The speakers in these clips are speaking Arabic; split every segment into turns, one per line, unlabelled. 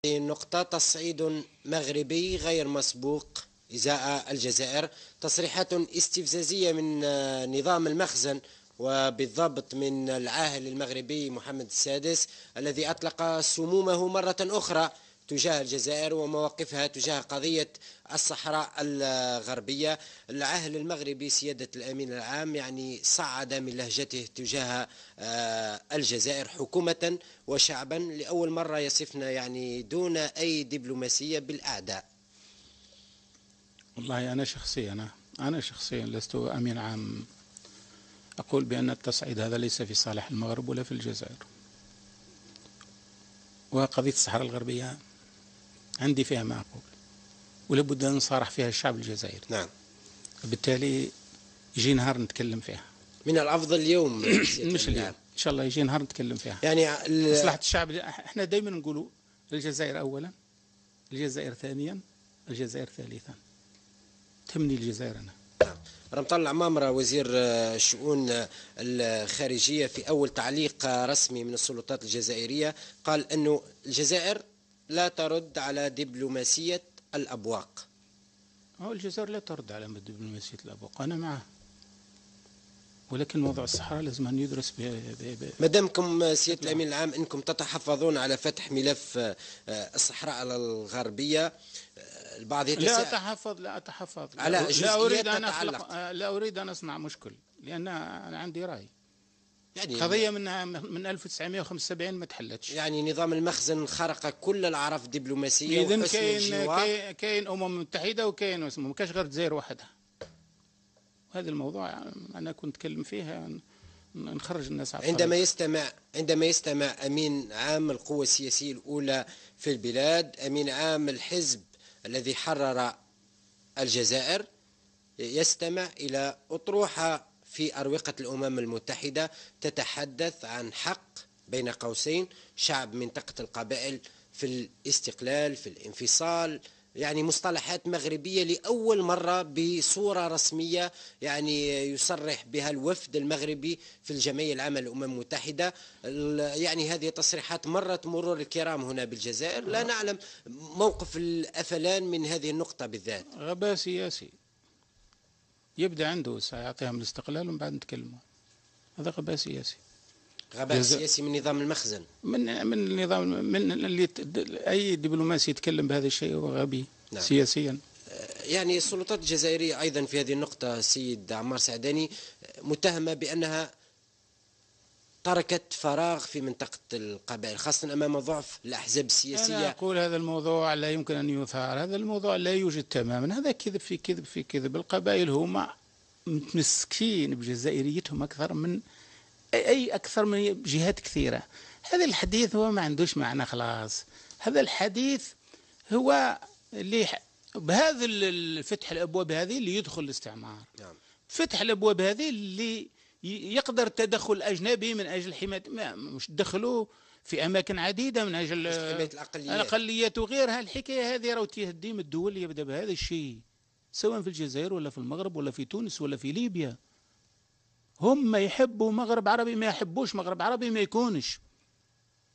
نقطة تصعيد مغربي غير مسبوق إزاء الجزائر. تصريحات استفزازية من نظام المخزن وبالضبط من العاهل المغربي محمد السادس الذي أطلق سمومه مرة أخرى تجاه الجزائر ومواقفها تجاه قضية الصحراء الغربية. العاهل المغربي سيادة الأمين العام صعد من لهجته تجاه الجزائر حكومة وشعبا. لأول مرة يصفنا دون أي دبلوماسية بالأعداء.
والله أنا شخصيا لست أمين عام أقول بأن التصعيد هذا ليس في صالح المغرب ولا في الجزائر. وقضية الصحراء الغربية عندي فيها ما أقول، ولابد أن نصارح فيها الشعب الجزائري.
نعم.
بالتالي يجي نهار نتكلم فيها.
من الأفضل اليوم
مش اليوم، إن شاء الله يجي نهار نتكلم فيها. مصلحة الشعب. احنا دائما نقولوا الجزائر أولا، الجزائر ثانيا، الجزائر ثالثا. تهمني الجزائر أنا.
رمطان العمامرة وزير الشؤون الخارجية في أول تعليق رسمي من السلطات الجزائرية قال أنه الجزائر لا ترد على دبلوماسية الأبواق.
الجزائر لا ترد على دبلوماسية الأبواق، أنا معه، ولكن موضوع الصحراء لازم أن يدرس
مدامكم سيادة الأمين العام أنكم تتحفظون على فتح ملف الصحراء الغربية، البعض
لا أتحفظ
على جزئيات
لا أريد أن أصنع مشكل، لأن أنا عندي رأي. قضية من 1975 ما تحلتش.
نظام المخزن خرق كل الأعراف الدبلوماسية.
إذن كاين متحدة وكاين ما كاش غير الجزائر وحدها. هذا الموضوع أنا كنت أتكلم فيه، نخرج الناس على
عندما يستمع أمين عام القوة السياسية الأولى في البلاد، أمين عام الحزب الذي حرر الجزائر، يستمع إلى أطروحة في أروقة الأمم المتحدة تتحدث عن حق بين قوسين شعب منطقة القبائل في الاستقلال، في الانفصال، مصطلحات مغربية لأول مرة بصورة رسمية يصرح بها الوفد المغربي في الجمعية العامة للأمم المتحدة. هذه تصريحات مرت مرور الكرام هنا بالجزائر، لا نعلم موقف الأفلان من هذه النقطة بالذات.
غباء سياسي يبدأ عنده سيعطيهم الاستقلال ومن بعد نتكلموا. هذا غباء سياسي.
غباء سياسي من نظام المخزن،
من النظام، من اللي أي دبلوماسي يتكلم بهذا الشيء هو غبي. نعم. سياسيا.
السلطات الجزائرية أيضا في هذه النقطة السيد عمار سعداني متهمة بأنها تركت فراغ في منطقة القبائل، خاصة أمام ضعف الأحزاب السياسية.
أنا أقول هذا الموضوع لا يمكن أن يثار، هذا الموضوع لا يوجد تماما، هذا كذب في كذب في كذب. القبائل هما متمسكين بجزائريتهم أكثر من جهات كثيرة. هذا الحديث هو ما عندوش معنى خلاص. هذا الحديث هو اللي بهذا الفتح الأبواب هذه اللي يدخل الاستعمار. نعم. فتح الأبواب هذه اللي يقدر تدخل أجنبي من أجل حماية، مش دخلوا في أماكن عديدة من أجل
حماية
الأقليات وغيرها. الحكاية هذه راهو تهديم الدول اللي يبدأ بهذا الشيء، سواء في الجزائر ولا في المغرب ولا في تونس ولا في ليبيا. هم يحبوا مغرب عربي، ما يحبوش مغرب عربي ما يكونش.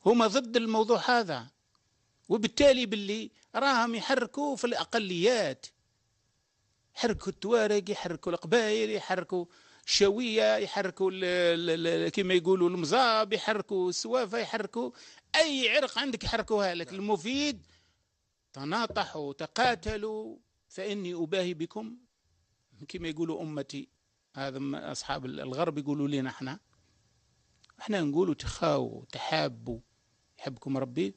هم ضد الموضوع هذا، وبالتالي باللي راهم يحركوا في الأقليات، يحركوا التوارق، يحركوا القبائل، يحركوا الشوية، يحركوا كما يقولوا المزاب، يحركوا السوافة، يحركوا أي عرق عندك يحركوها لك. المفيد تناطحوا تقاتلوا فإني أباهي بكم كما يقولوا أمتي. هذا أصحاب الغرب يقولوا لنا احنا نقولوا تخاووا تحابوا، يحبكم ربي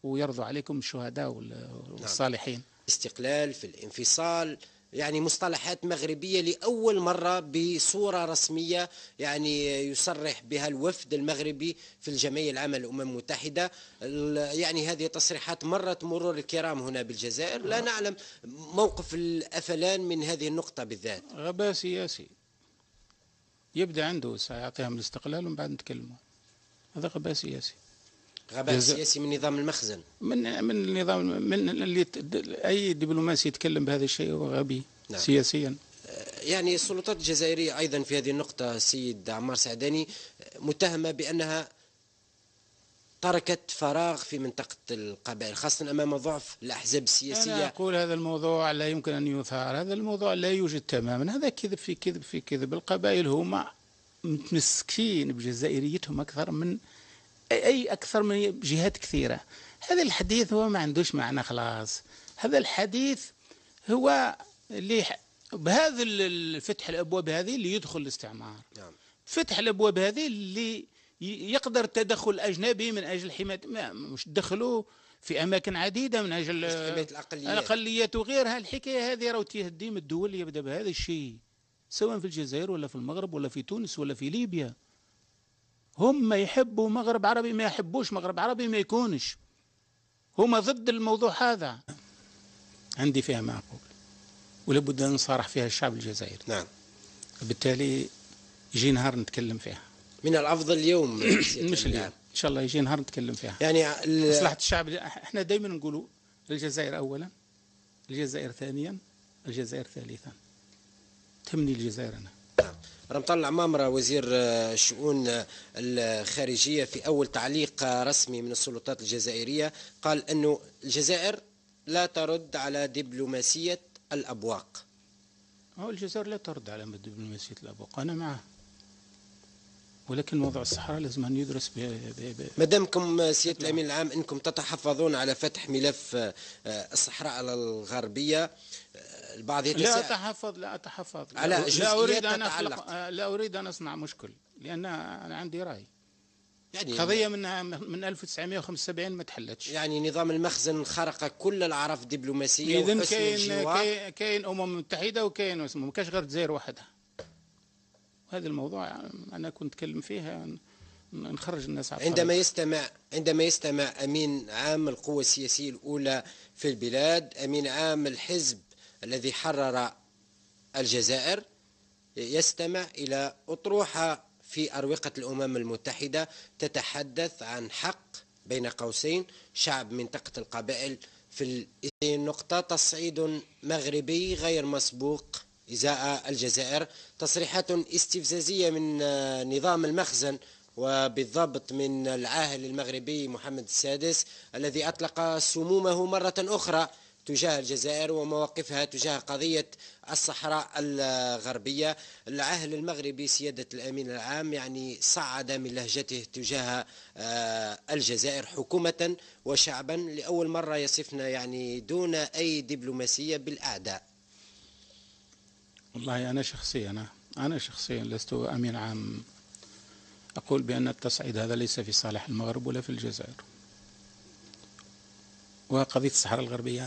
ويرضى عليكم الشهداء والصالحين.
نعم. استقلال في الانفصال، مصطلحات مغربية لأول مرة بصورة رسمية يصرح بها الوفد المغربي في الجمعية العامة للأمم المتحدة. هذه تصريحات مرت مرور الكرام هنا بالجزائر، لا نعلم موقف الأفلان من هذه النقطة بالذات.
غباء سياسي يبدأ عنده سيعطيهم الاستقلال ومن بعد نتكلموا. هذا غباء سياسي.
غباء سياسي من نظام المخزن،
من النظام، من اللي أي دبلوماسي يتكلم بهذا الشيء هو غبي. نعم. سياسيا.
السلطات الجزائرية أيضا في هذه النقطة السيد عمار سعداني متهمة بأنها تركت فراغ في منطقة القبائل، خاصة أمام ضعف الأحزاب السياسية.
أنا أقول هذا الموضوع لا يمكن أن يثار، هذا الموضوع لا يوجد تماما، هذا كذب في كذب في كذب. القبائل هما متمسكين بجزائريتهم أكثر من جهات كثيرة. هذا الحديث هو ما عندوش معنى خلاص. هذا الحديث هو اللي بهذا فتح الأبواب هذه اللي يدخل الاستعمار.
نعم.
فتح الأبواب هذه اللي يقدر التدخل الأجنبي من أجل حماية، مش دخلوا في أماكن عديدة من أجل
حماية
الأقليات وغيرها. الحكاية هذه راهو تهديم الدول اللي يبدأ بهذا الشيء، سواء في الجزائر ولا في المغرب ولا في تونس ولا في ليبيا. هم يحبوا مغرب عربي، ما يحبوش مغرب عربي ما يكونش. هم ضد الموضوع هذا. عندي فيها ما أقول، ولابد أن نصارح فيها الشعب الجزائري.
نعم.
بالتالي يجي نهار نتكلم فيها.
من الأفضل اليوم
مش اليوم، إن شاء الله يجي نهار نتكلم فيها.
يعني
مصلحة الشعب. احنا دائما نقولوا الجزائر أولا، الجزائر ثانيا، الجزائر ثالثا. تهمني الجزائر أنا.
رمضان العمامرة وزير الشؤون الخارجية في أول تعليق رسمي من السلطات الجزائرية قال أنه الجزائر لا ترد على دبلوماسية الأبواق.
الجزائر لا ترد على دبلوماسية الأبواق، أنا معه، ولكن موضوع الصحراء لازم أن يدرس
مدامكم سيادة الأمين العام أنكم تتحفظون على فتح ملف الصحراء الغربية، البعض
لا أتحفظ
على جزئيات
لا أريد أن أصنع مشكل، لأن أنا عندي رأي.
يعني
قضية من 1975 ما تحلتش.
يعني نظام المخزن خرق كل الأعراف الدبلوماسية.
إذن كاين متحدة وكاين ما كاش غير الجزائر وحدها. هذا الموضوع أنا كنت أتكلم فيه، نخرج الناس على
عندما يستمع أمين عام القوى السياسية الأولى في البلاد، أمين عام الحزب الذي حرر الجزائر، يستمع إلى أطروحة في أروقة الأمم المتحدة تتحدث عن حق بين قوسين شعب منطقة القبائل في نقطة تصعيد مغربي غير مسبوق إزاء الجزائر، تصريحات استفزازية من نظام المخزن وبالضبط من العاهل المغربي محمد السادس الذي أطلق سمومه مرة أخرى تجاه الجزائر ومواقفها تجاه قضية الصحراء الغربية. العاهل المغربي سيادة الأمين العام يعني صعد من لهجته تجاه الجزائر حكومة وشعبا، لأول مرة يصفنا يعني دون أي دبلوماسية بالأعداء.
والله أنا شخصيا لست أمين عام أقول بأن التصعيد هذا ليس في صالح المغرب ولا في الجزائر. وقضية الصحراء الغربية